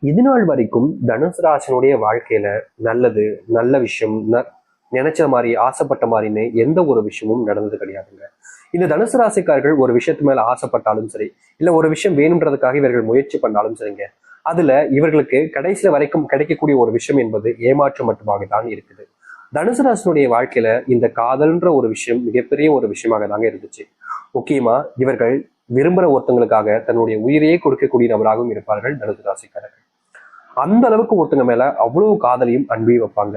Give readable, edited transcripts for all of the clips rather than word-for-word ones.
இது நாள் வரைக்கும் தனுசு ராசினுடைய வாழ்க்கையில நல்லது, நல்ல விஷயம், நினைச்ச மாதிரி ஆசைப்பட்ட மாதிரின்னு எந்த ஒரு விஷயமும் நடந்தது கிடையாதுங்க. இந்த தனுசு ராசிக்காரர்கள் ஒரு விஷயத்து மேல ஆசைப்பட்டாலும் சரி, இல்ல ஒரு விஷயம் வேணுன்றதுக்காக இவர்கள் முயற்சி பண்ணாலும் சரிங்க, அதுல இவர்களுக்கு கடைசியில வரைக்கும் கிடைக்கக்கூடிய ஒரு விஷயம் என்பது ஏமாற்றம் மட்டுமாக தான் இருக்குது. தனுசு ராசினுடைய வாழ்க்கையில இந்த காதல்ன்ற ஒரு விஷயம் மிகப்பெரிய ஒரு விஷயமாக தாங்க இருந்துச்சு. முக்கியமா இவர்கள் விரும்புற ஒருத்தங்களுக்காக தன்னுடைய உயிரையே கொடுக்கக்கூடிய நபராகவும் இருப்பார்கள் தனுசு ராசிக்காரர்கள். அந்த அளவுக்கு ஒருத்தங்க மேல அவ்வளவு காதலையும் அன்பையும் வைப்பாங்க.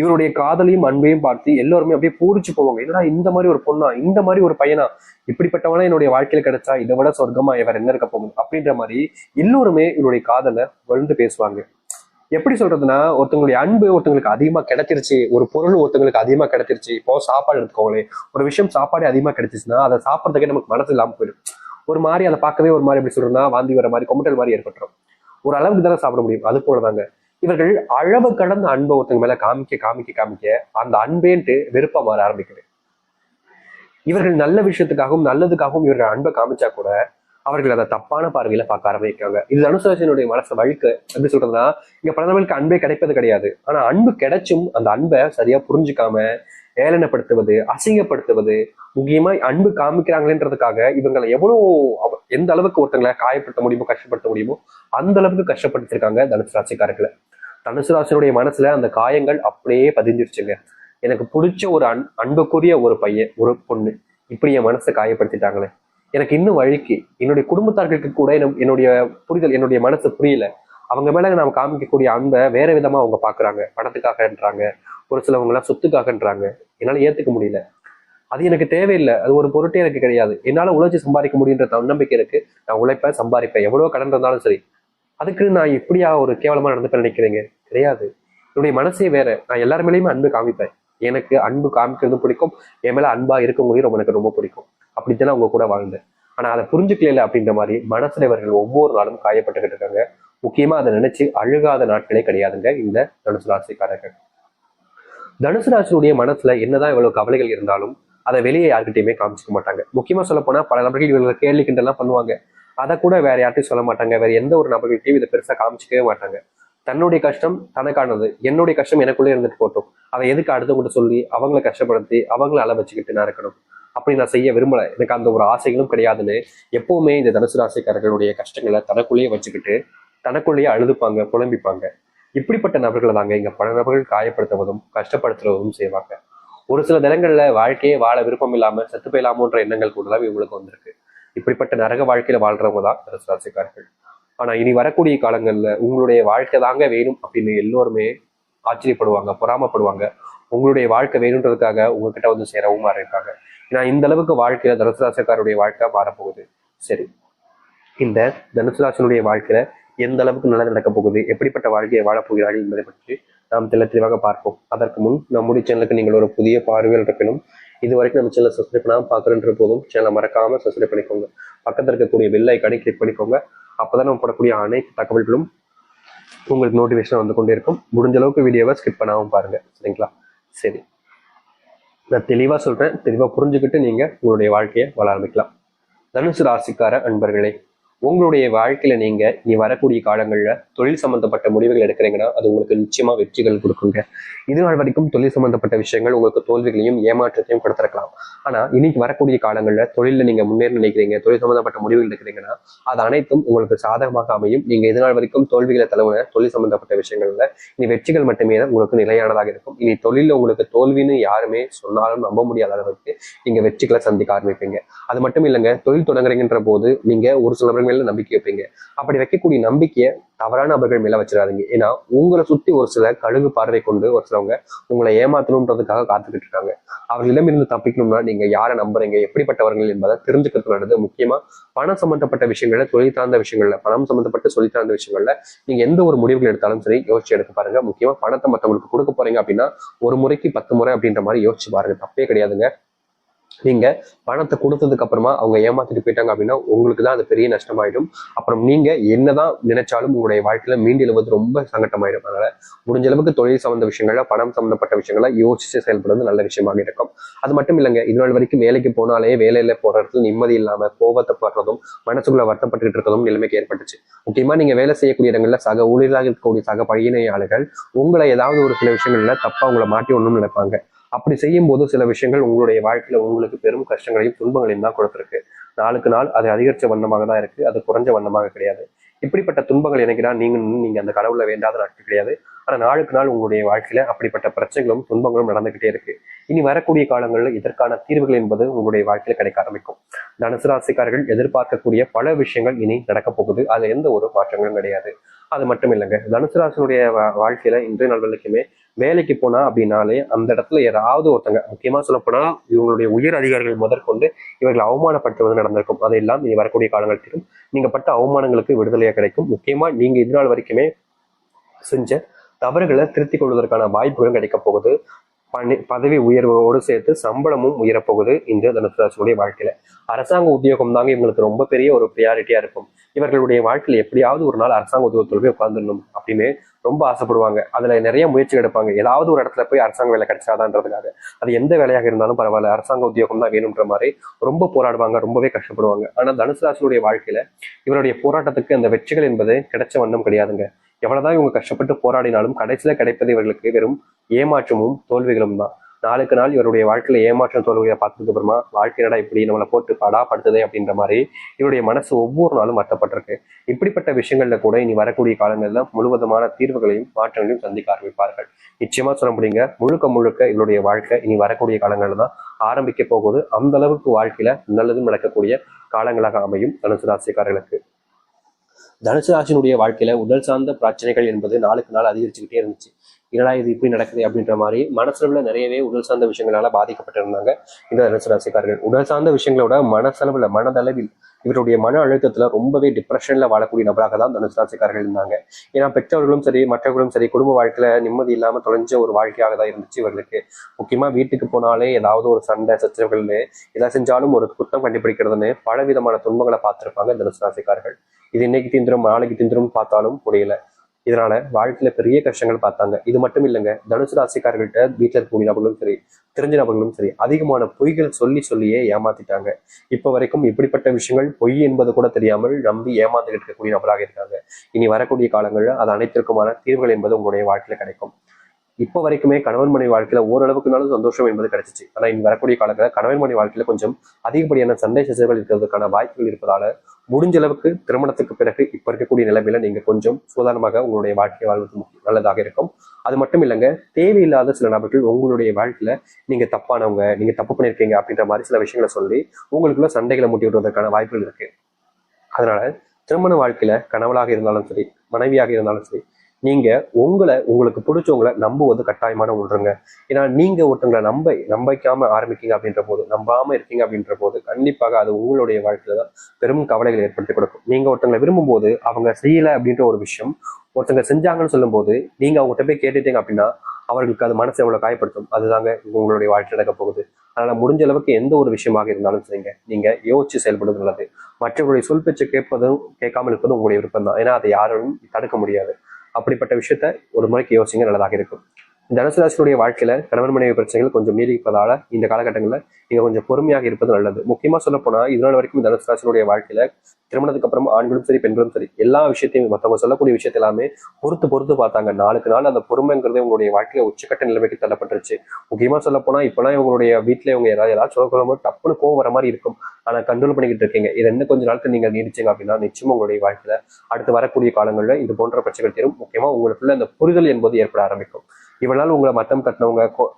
இவருடைய காதலையும் அன்பையும் பார்த்து எல்லாருமே அப்படியே பூரிச்சு போவாங்க. என்னடா இந்த மாதிரி ஒரு பொண்ணா, இந்த மாதிரி ஒரு பையனா, இப்படிப்பட்டவனா என்னுடைய வாழ்க்கையில கிடைச்சா இதை விட சொர்க்கமா இவர் என்ன இருக்க போகும் அப்படின்ற மாதிரி எல்லோருமே இவருடைய காதலை வளர்ந்து பேசுவாங்க. எப்படி சொல்றதுன்னா, ஒருத்தவங்களுடைய அன்பு ஒருத்தங்களுக்கு அதிகமா கிடைச்சிருச்சு, ஒரு பொருள் ஒருத்தங்களுக்கு அதிகமா கிடைச்சிருச்சு. இப்போ சாப்பாடு எடுத்துக்கோங்களேன், ஒரு விஷயம் சாப்பாடு அதிகமா கிடைச்சிச்சுன்னா அதை சாப்பிட்றதுக்கே நமக்கு மனசு இல்லாம போயிடும். ஒரு மாதிரி அதை பார்க்கவே ஒரு மாதிரி எப்படி சொல்றதுன்னா வாந்தி வர மாதிரி கொமட்டல் மாதிரி ஏற்பட்டுரும். ஒரு அளவுக்கு தானே சாப்பிட முடியும். அது போலதாங்க இவர்கள் அளவு கடந்த அன்பை ஒருத்தங்க மேல காமிக்க காமிக்க காமிக்க அந்த அன்பேன்ட்டு வெறுப்பா மாற ஆரம்பிக்குது. இவர்கள் நல்ல விஷயத்துக்காகவும் நல்லதுக்காகவும் இவர்கள் அன்பை காமிச்சா கூட அவர்கள் அதை தப்பான பார்வையில பார்க்க ஆரம்பிக்காங்க. இது தனுசு மனசு வழுக்கு எப்படி சொல்றதுன்னா, இங்க பல நபர்களுக்கு அன்பே கிடைப்பது கிடையாது. ஆனா அன்பு கிடைச்சும் அந்த அன்பை சரியா புரிஞ்சுக்காம ஏளனப்படுத்துவது, அசிங்கப்படுத்துவது, முக்கியமா அன்பு காமிக்கிறாங்களேன்றதுக்காக இவங்களை எவ்வளவு எந்த அளவுக்கு ஒருத்தங்களை காயப்படுத்த முடியுமோ, கஷ்டப்படுத்த முடியுமோ அந்த அளவுக்கு கஷ்டப்படுத்திருக்காங்க தனுசு ராசிக்காரர்களை. தனுசு ராசினுடைய மனசுல அந்த காயங்கள் அப்படியே பதிஞ்சிருச்சுங்க. எனக்கு பிடிச்ச ஒரு அன்புக்குரிய ஒரு பையன், ஒரு பொண்ணு இப்படி என் மனசை காயப்படுத்திட்டாங்களே, எனக்கு இன்னும் வழிக்கு என்னுடைய குடும்பத்தார்களுக்கு கூட என்னுடைய புரிதல், என்னுடைய மனசு புரியல. அவங்க மேல நாம காமிக்கக்கூடிய அன்பை வேற விதமா அவங்க பாக்குறாங்க. பணத்துக்காகன்றாங்க, ஒரு சிலவங்க எல்லாம் சொத்துக்காகன்றாங்க. என்னால ஏத்துக்க முடியல. அது எனக்கு தேவையில்லை. அது ஒரு பொருட்டே எனக்கு கிடையாது. என்னால உழைச்சி சம்பாதிக்க முடியுன்ற தன்னம்பிக்கை இருக்கு. நான் உழைப்பேன், சம்பாதிப்பேன், எவ்வளவு கடன் இருந்தாலும் சரி. அதுக்கு நான் இப்படியா ஒரு கேவலமா நடந்துப்பேன் நினைக்கிறீங்க? கிடையாது. என்னுடைய மனசே வேற. நான் எல்லாருமேலையுமே அன்பு காமிப்பேன். எனக்கு அன்பு காமிக்கிறது பிடிக்கும். என் மேல அன்பா இருக்கவங்களையும் எனக்கு ரொம்ப பிடிக்கும். அப்படித்தானே அவங்க கூட வாழ்ந்தேன். ஆனா அதை புரிஞ்சுக்கல அப்படின்ற மாதிரி மனசுல இவர்கள் ஒவ்வொரு நாளும் காயப்பட்டுக்கிட்டு இருக்காங்க. முக்கியமா அதை நினைச்சு அழுகாத நாட்களே கிடையாதுங்க இந்த தனுசு ராசிக்காரர்கள். தனுசு ராசியுடைய மனசுல என்னதான் இவ்வளவு கவலைகள் இருந்தாலும் அதை வெளியே யாருக்கிட்டையுமே காமிச்சிக்க மாட்டாங்க. முக்கியமா சொல்ல போனா பல நபர்கள் இவங்களை கேள்வி கிண்டெல்லாம் பண்ணுவாங்க. அதை கூட வேற யார்ட்டையும் சொல்ல மாட்டாங்க. வேற எந்த ஒரு நபர்கள்ட்டையும் இதை பெருசா காமிச்சிக்கவே மாட்டாங்க. தன்னுடைய கஷ்டம் தனக்கானது, என்னுடைய கஷ்டம் எனக்குள்ளே இருந்துட்டு போட்டோம். அதை எதுக்கு அடுத்தவங்கிட்ட சொல்லி அவங்கள கஷ்டப்படுத்தி அவங்கள அள வச்சுக்கிட்டு நான் இருக்கணும், அப்படி நான் செய்ய விரும்பல, எனக்கு அந்த ஒரு ஆசைகளும் கிடையாதுன்னு எப்பவுமே இந்த தனுசு ராசிக்காரர்களுடைய கஷ்டங்களை தனக்குள்ளேயே வச்சுக்கிட்டு தனக்குள்ளேயே அழுதுப்பாங்க, புலம்பிப்பாங்க. இப்படிப்பட்ட நபர்களை தாங்க இங்க பல நபர்கள் காயப்படுத்துவதும் கஷ்டப்படுத்துவதும் செய்வாங்க. ஒரு சில தினங்கள்ல வாழ்க்கையே வாழ விருப்பம் இல்லாம செத்து போயிடலாமோன்ற எண்ணங்கள் கூட தான் இவங்களுக்கு வந்திருக்கு. இப்படிப்பட்ட நரக வாழ்க்கையில வாழ்றவங்க தான் தனுசு ராசிக்காரர்கள். ஆனா இனி வரக்கூடிய காலங்கள்ல உங்களுடைய வாழ்க்கை தாங்க வேணும் அப்படின்னு எல்லோருமே ஆச்சரியப்படுவாங்க, பொறாமப்படுவாங்க. உங்களுடைய வாழ்க்கை வேணுன்றதுக்காக உங்ககிட்ட வந்து சேரவும் மாறி இருக்காங்க. ஏன்னா இந்த அளவுக்கு வாழ்க்கையில தனுசு ராசிக்காருடைய வாழ்க்கை மாறப்போகுது. சரி, இந்த தனுசு ராசினுடைய வாழ்க்கையில எந்த அளவுக்கு நல்லது நடக்க போகுது, எப்படிப்பட்ட வாழ்க்கையை வாழப்போகிறார்கள் என்பதை பற்றி நாம் தெளிவாக பார்ப்போம். அதற்கு முன் நம்முடைய சேனலுக்கு நீங்கள் ஒரு புதிய பார்வையில் இருப்பினும் இது வரைக்கும் நம்ம சேனலை சப்ஸ்கிரைப் பண்ணாமல் பார்க்குறன்ற போதும் சேனலை மறக்காம சப்ஸ்கிரைப் பண்ணிக்கோங்க. பக்கத்தில் இருக்கக்கூடிய பெல் ஐக்கானை கிளிக் பண்ணிக்கோங்க. அப்போதான் நம்ம போடக்கூடிய அனைத்து தகவல்களும் உங்களுக்கு நோட்டிஃபிகேஷன் வந்து கொண்டே இருக்கும். முடிஞ்ச அளவுக்கு வீடியோவை ஸ்கிப் பண்ணாமல் பாருங்க. சரிங்களா? சரி, நான் தெளிவாக சொல்றேன். தெளிவாக புரிஞ்சுக்கிட்டு நீங்க உங்களுடைய வாழ்க்கையை வாழ ஆரம்பிக்கலாம். தனுசு ராசிக்கார அன்பர்களே, உங்களுடைய வாழ்க்கையில நீங்க நீ வரக்கூடிய காலங்கள்ல தொழில் சம்பந்தப்பட்ட முடிவுகள் எடுக்கிறீங்கன்னா அது உங்களுக்கு நிச்சயமா வெற்றிகள் கொடுக்குங்க. இது நாள் வரைக்கும் தொழில் சம்பந்தப்பட்ட விஷயங்கள் உங்களுக்கு தோல்விகளையும் ஏமாற்றத்தையும் கொடுத்திருக்கலாம். ஆனா இன்னைக்கு வரக்கூடிய காலங்கள்ல தொழில நீங்க முன்னேற நினைக்கிறீங்க, தொழில் சம்பந்தப்பட்ட முடிவுகள் எடுக்கிறீங்கன்னா அது அனைத்தும் உங்களுக்கு சாதகமாக அமையும். நீங்க இது நாள் வரைக்கும் தோல்விகளை தழுவின தொழில் சம்பந்தப்பட்ட விஷயங்கள்ல இனி வெற்றிகள் மட்டுமே உங்களுக்கு நிலையானதாக இருக்கும். இனி தொழில உங்களுக்கு தோல்வின்னு யாருமே சொன்னாலும் நம்ப முடியாத அளவுக்கு நீங்க வெற்றிகளை சந்திக்க ஆரம்பிப்பீங்க. அது மட்டும் இல்லைங்க, தொழில் தொடங்குறீங்கன்ற போது நீங்க ஒரு சில நபர்கள் மேல நம்பிக்கை வைப்பீங்க. அப்படி வைக்கக்கூடிய நம்பிக்கையை தவறான நபர்கள் மேல வச்சிடாதீங்க. ஏன்னா உங்களை சுத்தி ஒரு சில கழுகு பார்வை கொண்டு ஒரு சிலவங்க உங்களை ஏமாத்தணுன்றதுக்காக காத்துக்கிட்டு இருக்காங்க. அவர்களிடம் இருந்து தப்பிக்கணும்னா நீங்க யாரை நம்புறீங்க, எப்படிப்பட்டவர்கள் என்பதை தெரிஞ்சுக்கிறது நல்லது. முக்கியமா பணம் சம்பந்தப்பட்ட விஷயங்கள்ல, தொழில் சார்ந்த விஷயங்கள்ல, பணம் சம்பந்தப்பட்ட தொழில் சார்ந்த விஷயங்கள்ல நீங்க எந்த ஒரு முடிவுகள் எடுத்தாலும் சரி யோசிச்சு எடுத்து பாருங்க. முக்கியமா பணத்தை மற்றவங்களுக்கு கொடுக்க போறீங்க அப்படின்னா ஒரு முறைக்கு 10 முறை அப்படின்ற மாதிரி யோசிச்சு பாருங்க. தப்பே கிடையாதுங்க. நீங்க பணத்தை கொடுத்ததுக்கு அப்புறமா அவங்க ஏமாத்திட்டு போயிட்டாங்க அப்படின்னா உங்களுக்கு தான் அது பெரிய நஷ்டமாயிடும். அப்புறம் நீங்க என்னதான் நினைச்சாலும் உங்களுடைய வாழ்க்கையில மீண்டு எழுவது ரொம்ப சங்கட்டமாயிடும். அதனால முடிஞ்ச அளவுக்கு தொழில் சம்பந்த விஷயங்கள்ல, பணம் சம்பந்தப்பட்ட விஷயங்கள யோசிச்சு செயல்படுறது நல்ல விஷயமாக இருக்கும். அது மட்டும் இல்லைங்க, இது நாள் வரைக்கும் வேலைக்கு போனாலே வேலையில போற இடத்துல நிம்மதி இல்லாம கோபத்தை படுறதும் மனசுக்குள்ள வருத்தப்பட்டு இருக்கிறதும் நிலைமைக்கு ஏற்பட்டுச்சு. முக்கியமா நீங்க வேலை செய்யக்கூடிய இடங்கள்ல சக ஊழியர்களாக இருக்கக்கூடிய சக பணியாளர்கள் உங்களை ஏதாவது ஒரு சில விஷயங்கள்ல தப்பா உங்களை மாட்டி ஒண்ணும் நினைப்பாங்க. அப்படி செய்யும் போது சில விஷயங்கள் உங்களுடைய வாழ்க்கையில உங்களுக்கு பெரும் கஷ்டங்களையும் துன்பங்களையும் தான் கொடுத்துருக்கு. நாளுக்கு நாள் அது அதிகரிச்ச வண்ணமாக தான் இருக்கு, அது குறைஞ்ச வண்ணமாக கிடையாது. இப்படிப்பட்ட துன்பங்கள் எனக்குன்னா நீங்க அந்த கடவுளை வேண்டாத நாட்கள் கிடையாது. ஆனா நாளுக்கு நாள் உங்களுடைய வாழ்க்கையில அப்படிப்பட்ட பிரச்சனைகளும் துன்பங்களும் நடந்துகிட்டே இருக்கு. இனி வரக்கூடிய காலங்களில் இதற்கான தீர்வுகள் என்பது உங்களுடைய வாழ்க்கையில கிடைக்க ஆரம்பிக்கும். தனுசு ராசிக்காரர்கள் எதிர்பார்க்கக்கூடிய பல விஷயங்கள் இனி நடக்க போகுது. அதுல எந்த ஒரு மாற்றங்களும் கிடையாது. அது மட்டும் இல்லைங்க, தனுசு ராசினுடைய வாழ்க்கையில இன்றைய நாள் வரைக்குமே வேலைக்கு போனா அப்படின்னாலே அந்த இடத்துல யாராவது ஒருத்தங்க, முக்கியமா சொல்ல போனா இவங்களுடைய உயர் அதிகாரிகள் முதற்கொண்டு இவர்கள் அவமானப்படுத்துவது நடந்திருக்கும். அதையெல்லாம் இனி வரக்கூடிய காலங்களிலும் நீங்க பட்ட அவமானங்களுக்கு விடுதலையா கிடைக்கும். முக்கியமா நீங்க இது நாள் வரைக்குமே செஞ்ச தவறுகளை திருத்திக் கொள்வதற்கான வாய்ப்புகளும் கிடைக்க போகுது. பதவி உயர்வோடு சேர்த்து சம்பளமும் உயரப்போகுது இந்த தனுசு ராசியுடைய வாழ்க்கையில. அரசாங்க உத்தியோகம் தாங்க இவங்களுக்கு ரொம்ப பெரிய ஒரு ப்ரியாரிட்டியா இருக்கும். இவர்களுடைய வாழ்க்கையில எப்படியாவது ஒரு நாள் அரசாங்க உத்தியோகத்தில் போய் உட்காந்துடணும் அப்படின்னு ரொம்ப ஆசைப்படுவாங்க. அதுல நிறைய முயற்சி எடுப்பாங்க. ஏதாவது ஒரு இடத்துல போய் அரசாங்க வேலை கிடைச்சாதான்றதுக்காக. அது எந்த வேலையாக இருந்தாலும் பரவாயில்ல, அரசாங்க உத்தியோகம் தான் வேணும்ன்ற மாதிரி ரொம்ப போராடுவாங்க, ரொம்பவே கஷ்டப்படுவாங்க. ஆனா தனுசு ராசியுடைய வாழ்க்கையில இவருடைய போராட்டத்துக்கு அந்த வெற்றிகள் என்பது கிடைச்ச வண்ணம் கிடையாதுங்க. எவ்வளவுதான் இவங்க கஷ்டப்பட்டு போராடினாலும் கடைசியில கிடைப்பது இவர்களுக்கு வெறும் ஏமாற்றமும் தோல்விகளும் தான். நாளுக்கு நாள் இவருடைய வாழ்க்கையில ஏமாற்றம் தோல்வியை பார்த்ததுக்கு அப்புறமா வாழ்க்கையினடா இப்படி நம்மளை போட்டு படுத்துதே அப்படின்ற மாதிரி இவருடைய மனசு ஒவ்வொரு நாளும் வருத்தப்பட்டிருக்கு. இப்படிப்பட்ட விஷயங்கள்ல கூட இனி வரக்கூடிய காலங்கள்ல முழுவதுமான தீர்வுகளையும் மாற்றங்களையும் சந்திக்க ஆரம்பிப்பார்கள். நிச்சயமா சொல்ல முடியுங்க, முழுக்க முழுக்க இவருடைய வாழ்க்கை இனி வரக்கூடிய காலங்கள்ல தான் ஆரம்பிக்க போகுது. அந்த அளவுக்கு வாழ்க்கையில நல்லதும் நடக்கக்கூடிய காலங்களாக அமையும் தனுசு ராசிக்காரர்களுக்கு. தனுசு ராசினுடைய வாழ்க்கையில உடல் சார்ந்த பிரச்சனைகள் என்பது நாளுக்கு நாள் அதிகரிச்சுக்கிட்டே இருந்துச்சு. என்னடா இது இப்படி நடக்குது அப்படின்ற மாதிரி மனசளவுல நிறையவே உடல் சார்ந்த விஷயங்களால பாதிக்கப்பட்டிருந்தாங்க இந்த தனுசு ராசிக்காரர்கள். உடல் சார்ந்த விஷயங்களோட மனசளவுல மனதளவில் இவருடைய மன அழுத்தத்துல ரொம்பவே டிப்ரெஷன்ல வாழக்கூடிய நபராக தான் தனுசு ராசிக்காரர்கள் இருந்தாங்க. ஏன்னா பெற்றவர்களும் சரி மற்றவர்களும் சரி குடும்ப வாழ்க்கையில நிம்மதி இல்லாம தொலைஞ்ச ஒரு வாழ்க்கையாக தான் இருந்துச்சு இவர்களுக்கு. முக்கியமா வீட்டுக்கு போனாலே ஏதாவது ஒரு சண்டை சச்சரவுகள், எதை செஞ்சாலும் ஒரு குற்றம் கண்டுபிடிக்கிறதுன்னு பல விதமான துன்பங்களை பார்த்திருப்பாங்க தனுசு ராசிக்காரர்கள். இது இன்னைக்கு தீந்துரும் நாளைக்கு தீந்துரும் பார்த்தாலும் முடியல. இதனால வாழ்க்கையில பெரிய கஷ்டங்கள் பார்த்தாங்க. இது மட்டும் இல்லைங்க, தனுசு ராசிக்காரர்கள்ட்ட வீட்டுல இருக்கக்கூடிய நபர்களும் சரி தெரிஞ்ச நபர்களும் சரி அதிகமான பொய்கள் சொல்லியே ஏமாத்திட்டாங்க. இப்ப வரைக்கும் இப்படிப்பட்ட விஷயங்கள் பொய் என்பது கூட தெரியாமல் நம்பி ஏமாந்துகிட்டு இருக்கக்கூடிய நபராக இருக்காங்க. இனி வரக்கூடிய காலங்கள்ல அது அனைத்திற்குமான தீர்வுகள் என்பது உங்களுடைய வாழ்க்கையில கிடைக்கும். இப்போ வரைக்குமே கணவன் மனைவி வாழ்க்கையில ஓரளவுக்குனாலும் சந்தோஷம் என்பது கிடைச்சிச்சு. ஆனா இனி வரக்கூடிய காலங்களில் கணவன் மனைவி வாழ்க்கையில கொஞ்சம் அதிகப்படியான சண்டை சச்சரவுகள் இருக்கிறதுக்கான வாய்ப்புகள் இருப்பதால முடிஞ்ச அளவுக்கு திருமணத்துக்கு பிறகு இப்ப இருக்கக்கூடிய நிலைமையில நீங்க கொஞ்சம் சுதாரணமாக உங்களுடைய வாழ்க்கையை வாழ்வது நல்லதாக இருக்கும். அது மட்டும் இல்லைங்க, தேவையில்லாத சில நபர்கள் உங்களுடைய வாழ்க்கையில நீங்க தப்பானவங்க, நீங்க தப்பு பண்ணிருக்கீங்க அப்படின்ற மாதிரி சில விஷயங்களை சொல்லி உங்களுக்குள்ள சண்டைகளை மூட்டி விடுவதற்கான வாய்ப்புகள் இருக்கு. அதனால திருமண வாழ்க்கையில கணவனாக இருந்தாலும் சரி மனைவியாக இருந்தாலும் சரி நீங்க உங்களுக்கு பிடிச்சவங்களை நம்புவது கட்டாயமான ஒன்றுங்க. ஏன்னா நீங்க ஒருத்தங்களை நம்பிக்காம ஆரம்பிக்கீங்க அப்படின்ற போது, நம்பாம இருக்கீங்க அப்படின்ற போது கண்டிப்பாக அது உங்களுடைய வாழ்க்கையில தான் பெரும் கவலைகளை ஏற்படுத்தி கொடுக்கும். நீங்க ஒருத்தங்களை விரும்பும் போது அவங்க செய்யல அப்படின்ற ஒரு விஷயம் ஒருத்தங்க செஞ்சாங்கன்னு சொல்லும் போது நீங்க அவங்ககிட்ட போய் கேட்டுட்டீங்க அப்படின்னா அவர்களுக்கு அது மனசை எவ்வளவு காயப்படுத்தும். அதுதாங்க உங்களுடைய வாழ்க்கை நடக்க போகுது. அதனால முடிஞ்ச அளவுக்கு எந்த ஒரு விஷயமாக இருந்தாலும் சரிங்க, நீங்க யோசிச்சு செயல்படுவது நல்லது. மற்றவர்களுடைய சொல் பேச்சு கேட்காமல் இருப்பதும் உங்களுடைய விருப்பம் தான். ஏன்னா அதை யாரும் தடுக்க முடியாது. அப்படிப்பட்ட விஷயத்த ஒரு முறைக்கு யோசிங்க, நல்லதாக இருக்கும். தனுசு ராசியுடைய வாழ்க்கையில கணவன் மனைவி பிரச்சனைகள் கொஞ்சம் நீடிப்பதால இந்த காலகட்டங்களில் நீங்க கொஞ்சம் பொறுமையாக இருப்பது நல்லது. முக்கியமா சொல்ல போனா இதனால் வரைக்கும் தனுசு ராசியுடைய வாழ்க்கையில திருமணத்துக்கு அப்புறம் ஆண்களும் சரி பெண்களும் சரி எல்லா விஷயத்தையும் மற்றவங்க சொல்லக்கூடிய விஷயத்த எல்லாமே பொறுத்து பார்த்தாங்க. நாளுக்கு நாள் அந்த பொறுமைங்கிறது உங்களுடைய வாழ்க்கையில உச்சக்கட்ட நிலைமைக்கு தள்ளப்பட்டுருச்சு. முக்கியமா சொல்ல போனா இப்பெல்லாம் இவங்களுடைய வீட்டுல இவங்க ஏதாவது சொல்ல டப்புன்னு கோவம் வர மாதிரி இருக்கும். ஆனா கண்ட்ரோல் பண்ணிக்கிட்டு இருக்கீங்க. இது என்ன கொஞ்ச நாட்கள் நீங்க நீடிச்சீங்க அப்படின்னா நிச்சயமா உங்களுடைய வாழ்க்கையில அடுத்து வரக்கூடிய காலங்களில் இது போன்ற பிரச்சனைகள் தீரும். முக்கியமா உங்களுக்குள்ள அந்த புரிதல் என்பது ஏற்பட ஆரம்பிக்கும். இவனால் உங்களை மட்டம் தட்டினவங்க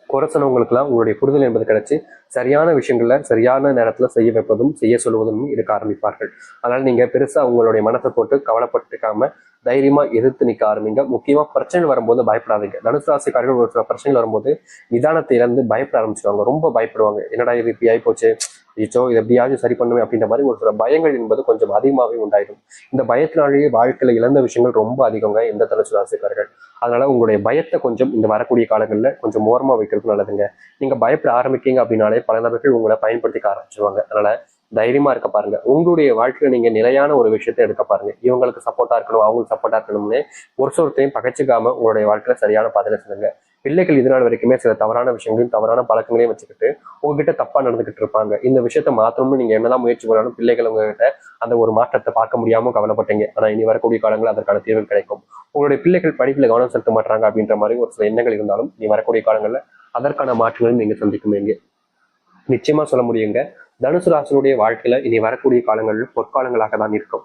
குறைச்சனவங்களுக்குலாம் உங்களுடைய புரிதல் என்பது கிடைச்சி சரியான விஷயங்கள்ல சரியான நேரத்துல செய்ய வைப்பதும் செய்ய சொல்வதும் இருக்க ஆரம்பிப்பார்கள். அதனால நீங்க பெருசா உங்களுடைய மனசை போட்டு கவலைப்பட்டுக்காம தைரியமா எதிர்த்து நிக்க ஆரம்பிங்க. முக்கியமா பிரச்சனை வரும்போது பயப்படாதீங்க. தனுசு ராசிக்காரர்கள் ஒரு சில பிரச்சனைகள் வரும்போது நிதானத்தை இழந்து பயப்பட ஆரம்பிச்சிருவாங்க. ரொம்ப பயப்படுவாங்க. என்னடா இது இப்படி ஆயிப்போச்சு, ஐயோ இது எப்படியாவது சரி பண்ணுமே அப்படின்ற மாதிரி ஒரு சில பயங்கள் என்பது கொஞ்சம் அதிகமாகவே உண்டாயிடும். இந்த பயத்தினாலேயே வாழ்க்கையில இழந்த விஷயங்கள் ரொம்ப அதிகங்க இந்த தனுசு ராசிக்காரர்கள். அதனால உங்களுடைய பயத்தை கொஞ்சம் இந்த வரக்கூடிய காலங்களில் கொஞ்சம் ஓரமா வைக்கிறது நல்லதுங்க. நீங்க பயப்பட ஆரம்பிக்கீங்க அப்படின்னாலே பல நபர்கள் உங்களை பயன்படுத்திக்க ஆரம்பிச்சிருவாங்க. அதனால தைரியமா இருக்க பாருங்க. உங்களுடைய வாழ்க்கையில நீங்க நிலையான ஒரு விஷயத்தை எடுக்க பாருங்க. இவங்களுக்கு சப்போர்ட்டா இருக்கணும், அவங்களுக்கு சப்போர்ட்டா இருக்கணும்னு ஒரு ஒருத்தையும் பகைச்சிக்காம உங்களுடைய வாழ்க்கையில சரியான பாதையில செல்லுங்க. பிள்ளைகள் இது நாள் வரைக்குமே சில தவறான விஷயங்களையும் தவறான பழக்கங்களையும் வச்சுக்கிட்டு உங்ககிட்ட தப்பா நடந்துகிட்டு இருப்பாங்க. இந்த விஷயத்த மாற்றணும்னு நீங்க என்னதான் முயற்சி பண்ணாலும் பிள்ளைகள் உங்ககிட்ட அந்த ஒரு மாற்றத்தை பார்க்க முடியாம கவலைப்பட்டீங்க. ஆனா இனி வரக்கூடிய காலங்கள் அதற்கான தீர்வு கிடைக்கும். உங்களுடைய பிள்ளைகள் படிப்புல கவனம் செலுத்த மாட்டாங்க அப்படின்ற மாதிரி ஒரு சில எண்ணங்கள் இருந்தாலும் இனி வரக்கூடிய காலங்கள்ல அதற்கான மாற்றங்களையும் நீங்க சந்திக்குமீங்க. நிச்சயமா சொல்ல முடியுங்க. தனுசு ராசினுடைய வாழ்க்கையில இனி வரக்கூடிய காலங்களில் பொற்காலங்களாக தான் இருக்கும்.